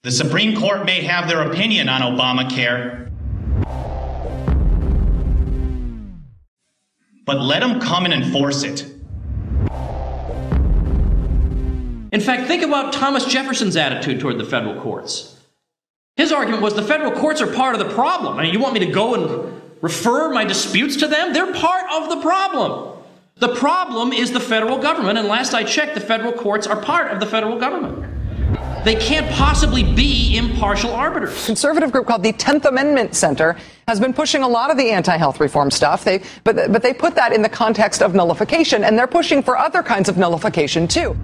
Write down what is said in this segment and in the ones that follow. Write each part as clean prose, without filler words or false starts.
The Supreme Court may have their opinion on Obamacare, but let them come and enforce it. In fact, think about Thomas Jefferson's attitude toward the federal courts. His argument was the federal courts are part of the problem. I mean, you want me to go and refer my disputes to them? They're part of the problem. The problem is the federal government, and last I checked, the federal courts are part of the federal government. They can't possibly be impartial arbiters. A conservative group called the 10th Amendment Center has been pushing a lot of the anti-health reform stuff. But they put that in the context of nullification, and they're pushing for other kinds of nullification, too.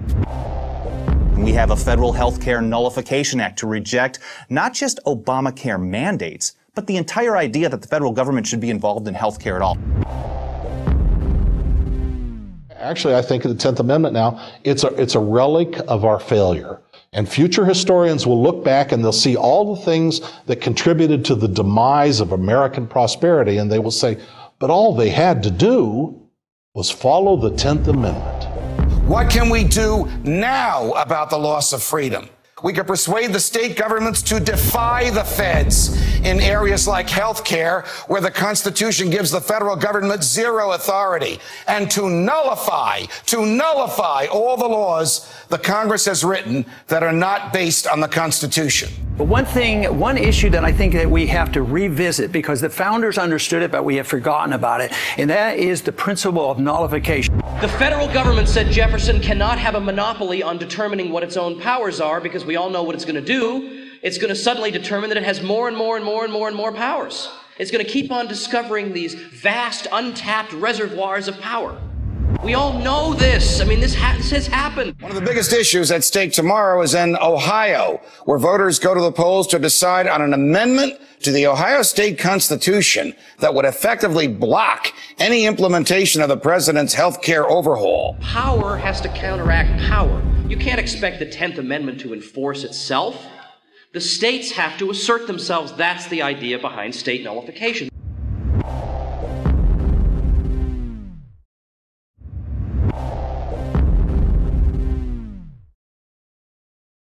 We have a federal health care nullification act to reject not just Obamacare mandates, but the entire idea that the federal government should be involved in health care at all. Actually, I think the 10th Amendment now, it's a relic of our failure. And future historians will look back and they'll see all the things that contributed to the demise of American prosperity, and they will say, but all they had to do was follow the 10th Amendment. What can we do now about the loss of freedom? We could persuade the state governments to defy the feds in areas like health care, where the Constitution gives the federal government zero authority, and to nullify all the laws the Congress has written that are not based on the Constitution. But one issue that I think that we have to revisit, because the founders understood it, but we have forgotten about it, and that is the principle of nullification. The federal government said Jefferson cannot have a monopoly on determining what its own powers are, because we all know what it's going to do. It's going to suddenly determine that it has more and more and more and more and more powers. It's going to keep on discovering these vast, untapped reservoirs of power. We all know this. I mean, this has happened. One of the biggest issues at stake tomorrow is in Ohio, where voters go to the polls to decide on an amendment to the Ohio state constitution that would effectively block any implementation of the president's health care overhaul. Power has to counteract power. You can't expect the 10th Amendment to enforce itself. The states have to assert themselves. That's the idea behind state nullification.